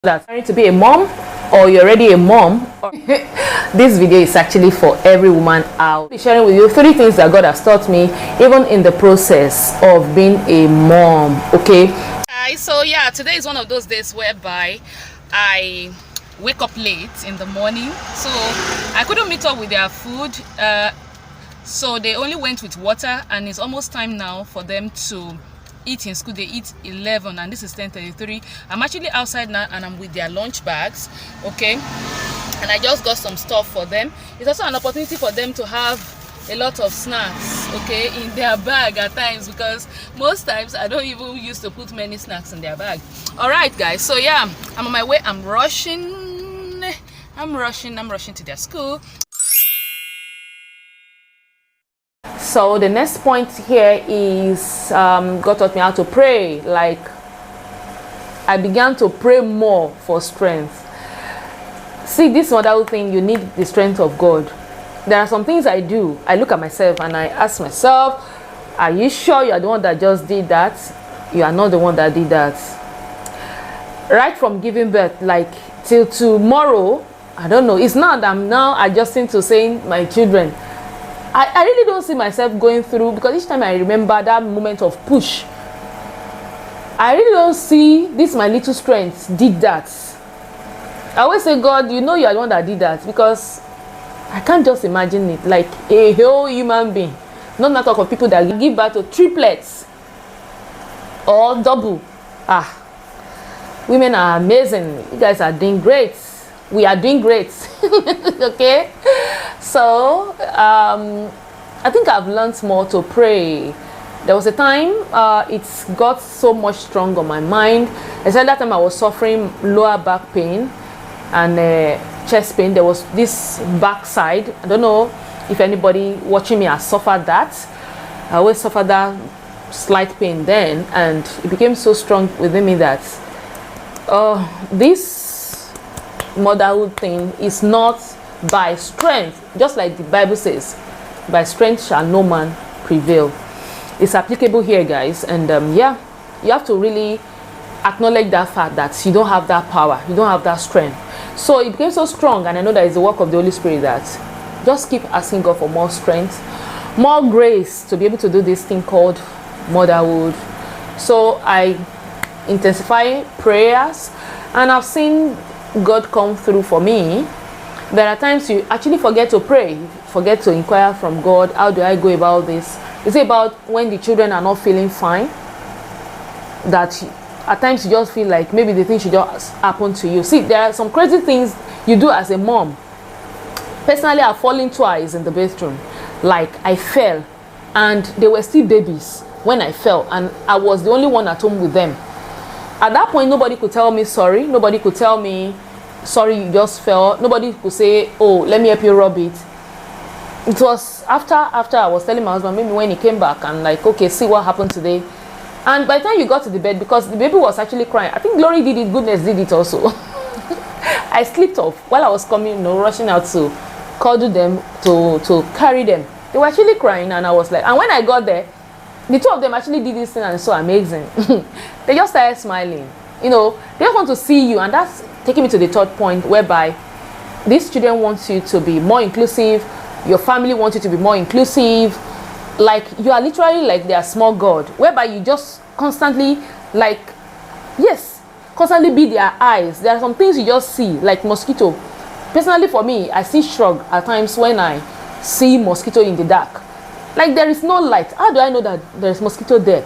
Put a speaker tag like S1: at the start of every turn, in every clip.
S1: That's trying to be a mom, or you're already a mom, this video is actually for every woman out. I'll be sharing with you 3 things that God has taught me even in the process of being a mom. Okay,
S2: so yeah, today is one of those days whereby I wake up late in the morning, so I couldn't meet up with their food, so they only went with water, and it's almost time now for them to eat in school. They eat 11 and this is 10:33. I'm actually outside now and I'm with their lunch bags, okay, and I just got some stuff for them. It's also an opportunity for them to have a lot of snacks, okay, in their bag at times, because most times I don't even used to put many snacks in their bag. All right guys, so yeah, I'm on my way. I'm rushing to their school.
S1: so the next point here is God taught me how to pray. Like, I began to pray more for strength. See, this motherhood thing, you need the strength of God. There are some things I do. I look at myself and I ask myself, are you sure you are the one that just did that? You are not the one that did that. Right from giving birth, like till tomorrow, I don't know. It's not that I'm now adjusting to saying my children. I really don't see myself going through, because each time I remember that moment of push, I really don't see this my little strength did that. I always say, God, you know you are the one that did that, because I can't just imagine it. Like a whole human being, not talk of people that give birth to triplets or double. Women are amazing. You guys are doing great. We are doing great. Okay, so I think I've learned more to pray. There was a time it got so much strong on my mind. Especially that time I was suffering lower back pain and chest pain. There was this backside. I don't know if anybody watching me has suffered that. I always suffered that slight pain then, and it became so strong within me that this motherhood thing is not by strength, just like the Bible says, by strength shall no man prevail. It's applicable here, guys, and yeah, you have to really acknowledge that fact that you don't have that power, you don't have that strength. So it became so strong, and I know that it's the work of the Holy Spirit that just keep asking God for more strength, more grace to be able to do this thing called motherhood. So I intensify prayers, and I've seen God come through for me. There are times you actually forget to pray, forget to inquire from God, how do I go about this? Is it about when the children are not feeling fine, that at times you just feel like maybe the thing should just happen to you? See, there are some crazy things you do as a mom. Personally, I've fallen twice in the bathroom. Like, I fell and they were still babies when I fell, and I was the only one at home with them. At that point, nobody could tell me sorry. Nobody could tell me, sorry, you just fell. Nobody could say, oh, let me help you rub it. It was after I was telling my husband, maybe when he came back, and like, okay, see what happened today. And by the time you got to the bed, because the baby was actually crying, I think Glory did it, goodness did it also. I slipped off while I was coming, rushing out to cuddle them, to carry them. They were actually crying, and I was like, and when I got there, the 2 of them actually did this thing, and it's so amazing. They just started smiling. They just want to see you, and that's taking me to the 3rd point, whereby these children want you to be more inclusive. Your family wants you to be more inclusive. Like, you are literally like their small God, whereby you just constantly, like, yes, constantly be their eyes. There are some things you just see, like mosquito. Personally, for me, I see shrug at times when I see mosquito in the dark. Like, there is no light. How do I know that there is mosquito there?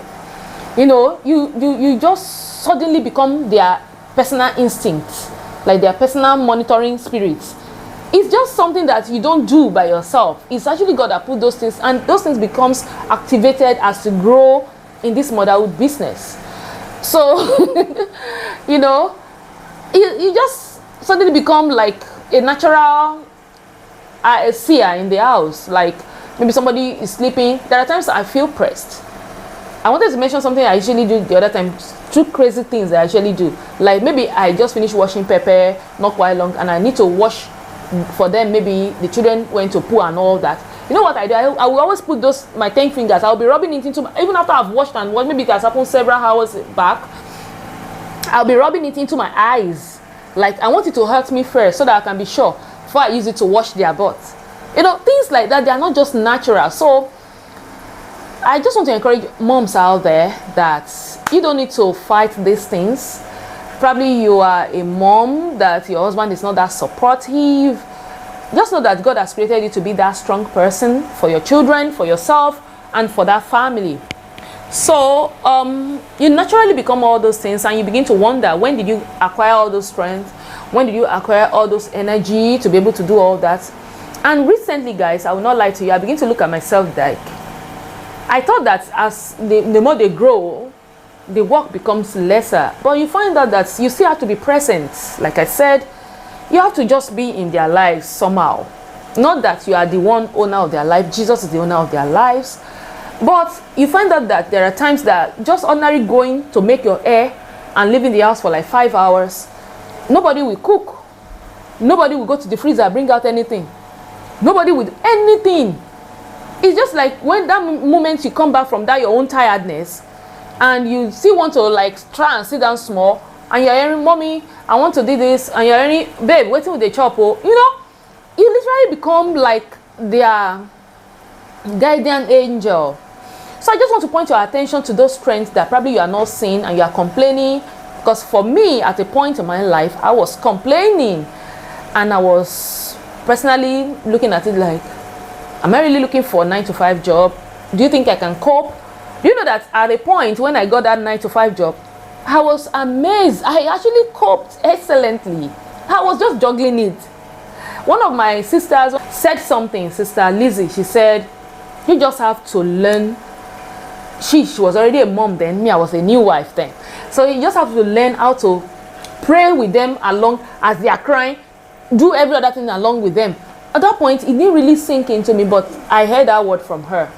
S1: You just suddenly become their personal instinct, like their personal monitoring spirits. It's just something that you don't do by yourself. It's actually God that put those things, and those things becomes activated as you grow in this motherhood business. So you just suddenly become like a natural seer in the house. Like, maybe somebody is sleeping. There are times I feel pressed. I wanted to mention something I usually do the other time. 2 crazy things I actually do. Like, maybe I just finished washing pepper not quite long, and I need to wash for them. Maybe the children went to poo and all that. You know what I do? I will always put my 10 fingers. I'll be rubbing it into even after I've washed, and maybe it has happened several hours back. I'll be rubbing it into my eyes. Like, I want it to hurt me first so that I can be sure before I use it to wash their butts. You know, things like that, they are not just natural. So I just want to encourage moms out there that you don't need to fight these things. Probably you are a mom that your husband is not that supportive. Just know that God has created you to be that strong person for your children, for yourself, and for that family. So you naturally become all those things, and you begin to wonder, when did you acquire all those strength? When did you acquire all those energy to be able to do all that? And recently, guys, I will not lie to you, I begin to look at myself like, I thought that as the more they grow, the work becomes lesser. But you find out that you still have to be present. Like I said, you have to just be in their lives somehow. Not that you are the one owner of their life. Jesus is the owner of their lives. But you find out that there are times that just ordinary going to make your hair and leaving the house for like 5 hours, nobody will cook. Nobody will go to the freezer, bring out anything. Nobody with anything. It's just like when that moment you come back from that your own tiredness, and you still want to like try and sit down small, and you're hearing, mommy, I want to do this, and you're hearing, babe, waiting with the chop. You know, you literally become like their guardian angel. So I just want to point your attention to those strengths that probably you are not seeing and you are complaining. Because for me, at a point in my life, I was complaining, and I was personally looking at it like, am I really looking for a 9-to-5 job? Do you think I can cope? Do you know that at a point when I got that 9-to-5 job, I was amazed. I actually coped excellently. I was just juggling it. One of my sisters said something, Sister Lizzie. She said, you just have to learn. She was already a mom then. Me, I was a new wife then. So you just have to learn how to pray with them along as they are crying. Do every other thing along with them. At that point, it didn't really sink into me, but I heard that word from her.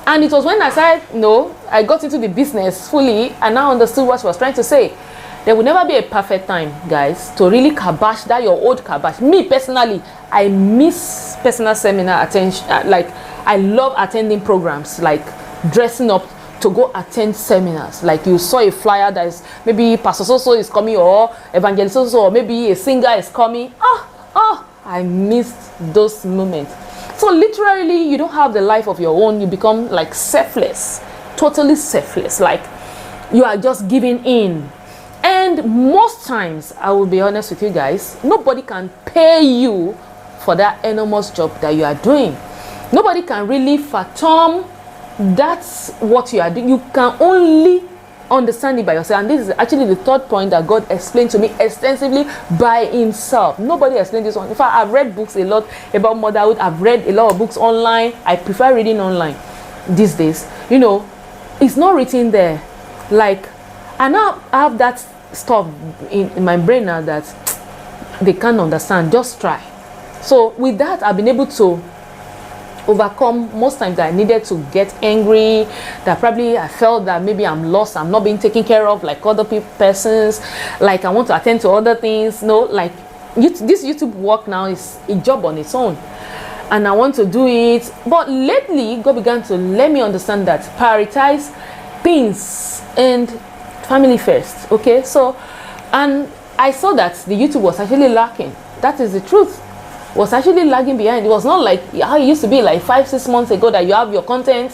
S1: And it was when I said, no, I got into the business fully and now understood what she was trying to say. There will never be a perfect time, guys, to really kabash that your old kabash. Me personally, I miss personal seminar attention. Like, I love attending programs, like dressing up to go attend seminars. Like, you saw a flyer that is maybe Pastor So is coming, or Evangelist So, or maybe a singer is coming. I missed those moments. So literally, you don't have the life of your own. You become like selfless, totally selfless. Like, you are just giving in. And most times, I will be honest with you guys, nobody can pay you for that enormous job that you are doing. Nobody can really fathom that's what you are doing. You can only understand it by yourself. And this is actually the third point that God explained to me extensively by himself. Nobody explained this one. In fact, I've read books a lot about motherhood. I've read a lot of books online. I prefer reading online these days. You know, it's not written there. Like, I now have that stuff in my brain now that they can't understand. Just try. So with that, I've been able to overcome most times that I needed to get angry, that probably I felt that maybe I'm lost, I'm not being taken care of like other persons, like I want to attend to other things. No, like this YouTube work now is a job on its own, and I want to do it. But lately, God began to let me understand that prioritize things and family first. Okay, so, and I saw that the YouTube was actually lacking. That is the truth. Was actually lagging behind. It was not like how it used to be like 5-6 months ago that you have your content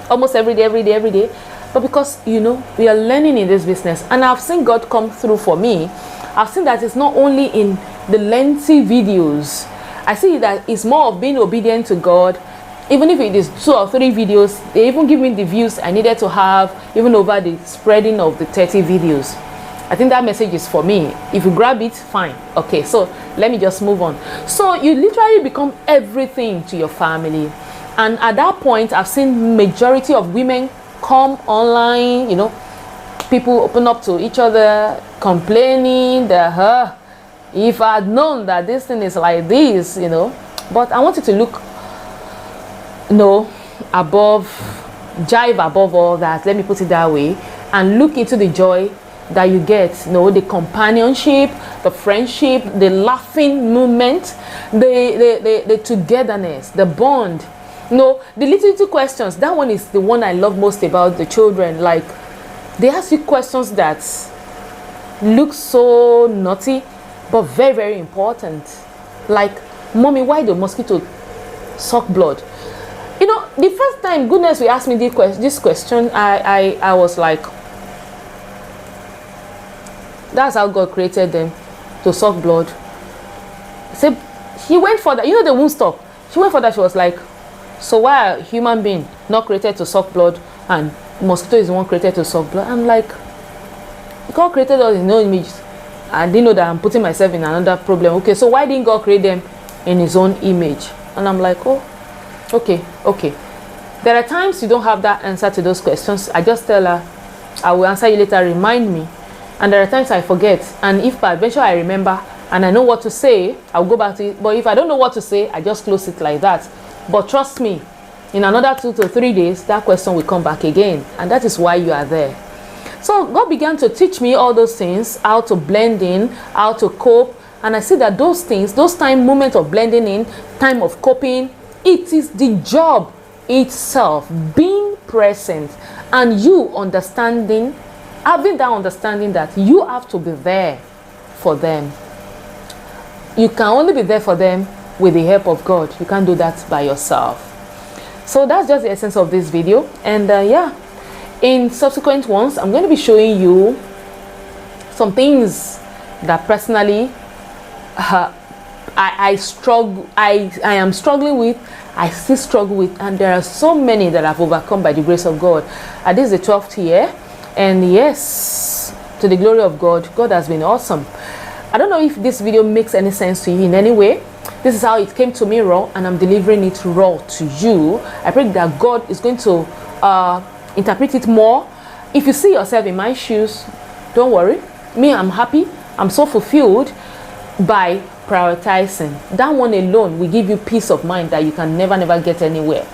S1: almost every day. But because, you know, we are learning in this business, and I've seen God come through for me. I've seen that it's not only in the lengthy videos. I see that it's more of being obedient to God. Even if it is 2 or 3 videos, they even give me the views I needed to have, even over the spreading of the 30 videos. I think that message is for me. If you grab it, fine. Okay, so let me just move on. So you literally become everything to your family. And at that point, I've seen majority of women come online, you know, people open up to each other, complaining that, if I had known that this thing is like this, you know. But I wanted to look, jive above all that, let me put it that way, and look into the joy that you get, the companionship, the friendship, the laughing moment, the togetherness, the bond. The little questions, that one is the one I love most about the children. Like, they ask you questions that look so naughty, but very, very important. Like, mommy, why do mosquito suck blood? You know, the first time goodness will ask me this question, I was like, that's how God created them, to suck blood. So she went for that. You know, they won't stop. She went for that. She was like, so why are human being not created to suck blood and mosquito is the one created to suck blood? I'm like, God created us in no image. I didn't know that I'm putting myself in another problem. Okay, so why didn't God create them in his own image? And I'm like, oh, okay. There are times you don't have that answer to those questions. I just tell her, I will answer you later, remind me. And there are times I forget. And if by adventure I remember and I know what to say, I'll go back to it. But if I don't know what to say, I just close it like that. But trust me, in another 2 to 3 days, that question will come back again. And that is why you are there. So God began to teach me all those things, how to blend in, how to cope. And I see that those things, those moments of blending in, time of coping, it is the job itself, being present, and you understanding, having that understanding that you have to be there for them. You can only be there for them with the help of God. You can't do that by yourself. So that's just the essence of this video. And yeah, in subsequent ones, I'm going to be showing you some things that personally I am struggling with, I still struggle with, and there are so many that I've overcome by the grace of God. This is the 12th year, and yes, to the glory of God, God has been awesome. I don't know if this video makes any sense to you in any way. This is how it came to me raw, and I'm delivering it raw to you. I pray that God is going to interpret it more. If you see yourself in my shoes, don't worry. Me, I'm happy. I'm so fulfilled by prioritizing. That one alone will give you peace of mind that you can never get anywhere.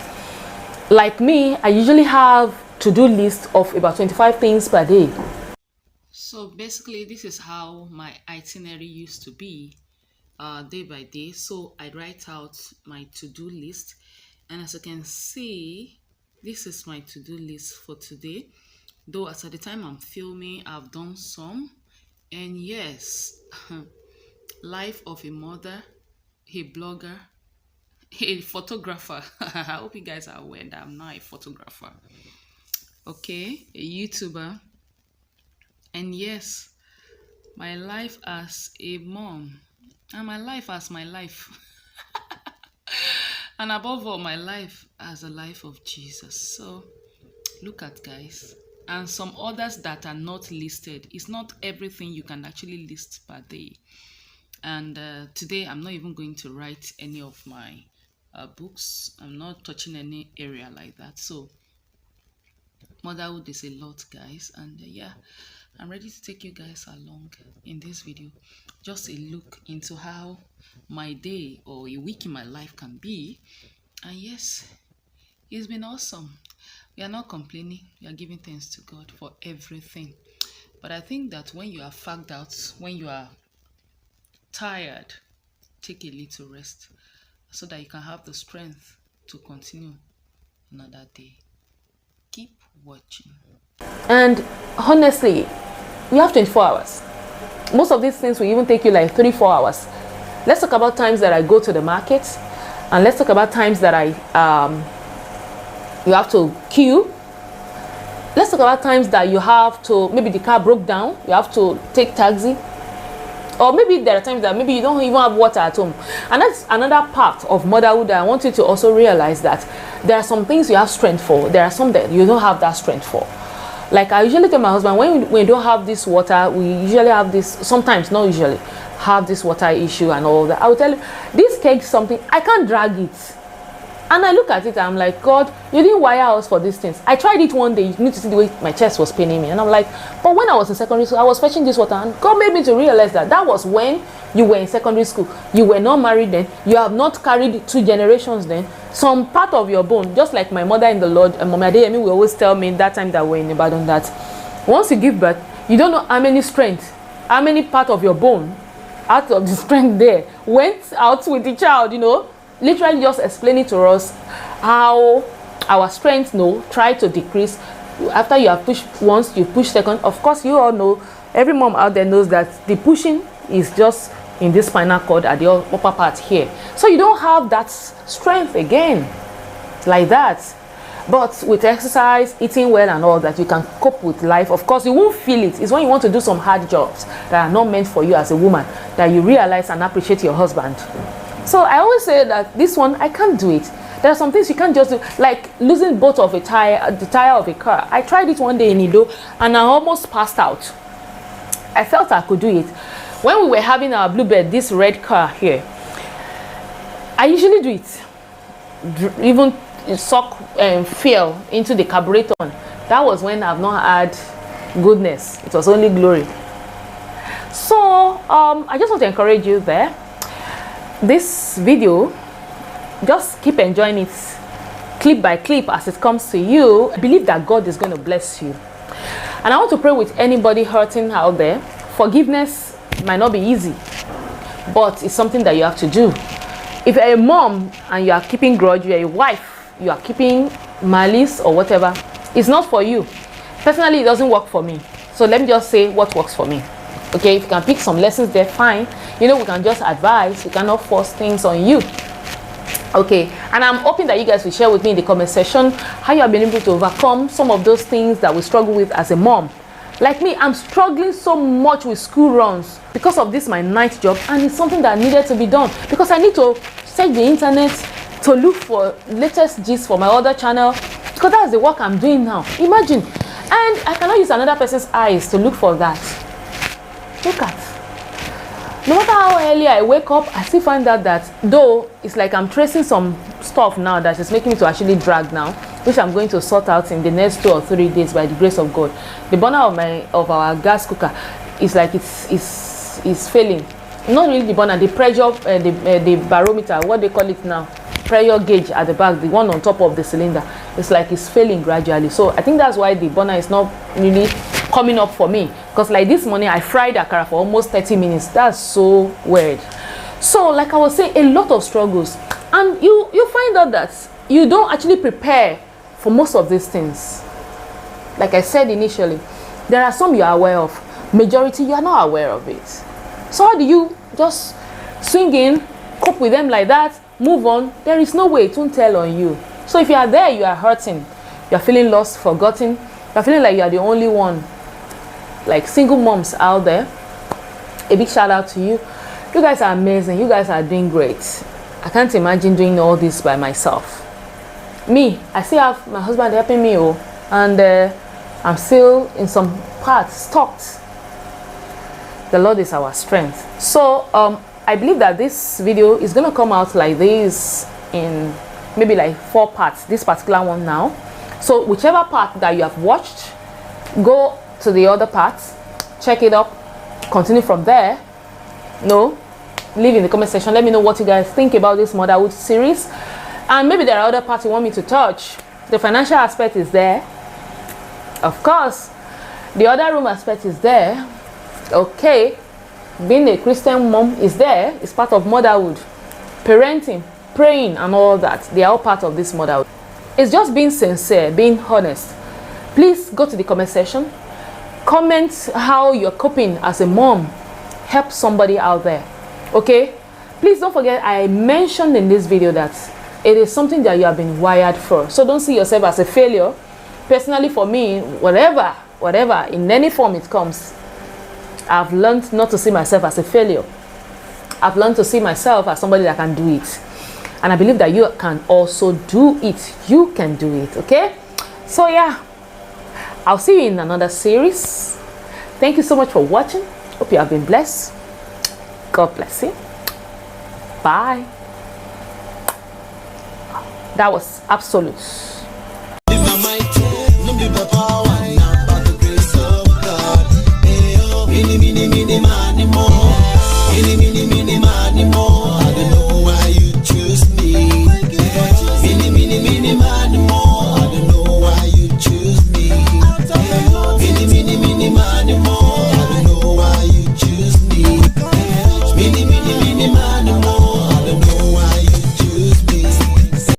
S1: Like me, I usually have to-do list of about 25 things per day.
S2: So basically, this is how my itinerary used to be, day by day. So I write out my to-do list, and as you can see, this is my to-do list for today. Though as at the time I'm filming, I've done some. And yes, life of a mother, a blogger, a photographer. I hope you guys are aware that I'm not a photographer. Okay, a YouTuber. And yes, my life as a mom, and my life as my life. And above all, my life as a life of Jesus. So look at, guys, and some others that are not listed. It's not everything you can actually list per day. And today I'm not even going to write any of my books. I'm not touching any area like that. So motherhood is a lot, guys, and yeah, I'm ready to take you guys along in this video. Just a look into how my day or a week in my life can be. And yes, it's been awesome. We are not complaining. We are giving thanks to God for everything. But I think that when you are fagged out, when you are tired, take a little rest so that you can have the strength to continue another day. Keep watching.
S1: And honestly, you have 24 hours. Most of these things will even take you like 3-4 hours. Let's talk about times that I go to the market, and let's talk about times that you have to queue. Let's talk about times that you have to, maybe the car broke down, you have to take taxi. Or maybe there are times that maybe you don't even have water at home. And that's another part of motherhood that I want you to also realize, that there are some things you have strength for. There are some that you don't have that strength for. Like I usually tell my husband, when we don't have this water, we usually have this, sometimes, not usually, have this water issue and all that. I will tell you, this keg something, I can't drag it. And I look at it and I'm like, God, you didn't wire us for these things. I tried it one day. You need to see the way my chest was paining me. And I'm like, but when I was in secondary school, I was fetching this water. And God made me to realize that that was when you were in secondary school. You were not married then. You have not carried 2 generations then. Some part of your bone, just like my mother in the Lord, and Mama Adeyemi will always tell me that time that we're in Ibadan, that once you give birth, you don't know how many strength, how many part of your bone, out of the strength there, went out with the child, you know. Literally just explaining to us how our strength try to decrease after you have pushed once, you push second. Of course, you all know, every mom out there knows that the pushing is just in this spinal cord at the upper part here. So you don't have that strength again like that. But with exercise, eating well and all that, you can cope with life. Of course, you won't feel it. It's when you want to do some hard jobs that are not meant for you as a woman that you realize and appreciate your husband. So I always say that this one, I can't do it. There are some things you can't just do, like losing both of the tire of a car. I tried it one day in Ido and I almost passed out. I felt I could do it. When we were having our Bluebird, this red car here, I usually do it. Even suck and fell into the carburetor. That was when I've not had goodness. It was only glory. So I just want to encourage you there. This video, just keep enjoying it clip by clip as it comes to you. I believe that God is going to bless you. And I want to pray with anybody hurting out there. Forgiveness might not be easy, but it's something that you have to do. If you're a mom and you are keeping grudge, you're a wife, you are keeping malice or whatever, it's not for you. Personally, it doesn't work for me. So let me just say what works for me. Okay, if you can pick some lessons there, fine. You know, we can just advise. We cannot force things on you. Okay, and I'm hoping that you guys will share with me in the comment section how you have been able to overcome some of those things that we struggle with as a mom. Like me, I'm struggling so much with school runs because of this my night job, and it's something that needed to be done because I need to search the internet to look for latest gist for my other channel, because that's the work I'm doing now. Imagine, and I cannot use another person's eyes to look for that. Look at, no matter how early I wake up, I still find out that, though it's like I'm tracing some stuff now that is making me to actually drag now, which I'm going to sort out in the next 2 or 3 days by the grace of God. The burner of our gas cooker is like it's failing. Not really the burner, the pressure, the barometer, what they call it now, pressure gauge at the back, the one on top of the cylinder, it's like it's failing gradually. So I think that's why the burner is not really coming up for me, because like this morning I fried akara for almost 30 minutes. That's so weird. So like I was saying, a lot of struggles, and you find out that you don't actually prepare for most of these things. Like I said initially, there are some you are aware of, majority you are not aware of it. So how do you just swing in, cope with them like that, move on? There is no way it won't tell on you. So if you are there, you are hurting, you are feeling lost, forgotten, you are feeling like you are the only one. Like single moms out there, a big shout out to you. You guys are amazing. You guys are doing great. I can't imagine doing all this by myself. Me, I still have my husband helping me, and I'm still in some parts stuck. The Lord is our strength. So I believe that this video is going to come out like this in maybe like 4 parts, this particular one now. So whichever part that you have watched, go to the other parts, check it up, continue from there. Leave in the comment section, let me know what you guys think about this motherhood series, and maybe there are other parts you want me to touch. The financial aspect is there, of course. The other room aspect is there. Okay, being a Christian mom is there. It's part of motherhood. Parenting, praying and all that, they are all part of this motherhood. It's just being sincere, being honest. Please go to the comment section, comment how you're coping as a mom. Help somebody out there. Okay, please don't forget I mentioned in this video that it is something that you have been wired for. So don't see yourself as a failure. Personally, for me, whatever in any form it comes, I've learned not to see myself as a failure. I've learned to see myself as somebody that can do it, and I believe that you can also do it. You can do it. Okay, so yeah, I'll see you in another series. Thank you so much for watching. Hope you have been blessed. God bless you. Bye. That was absolute.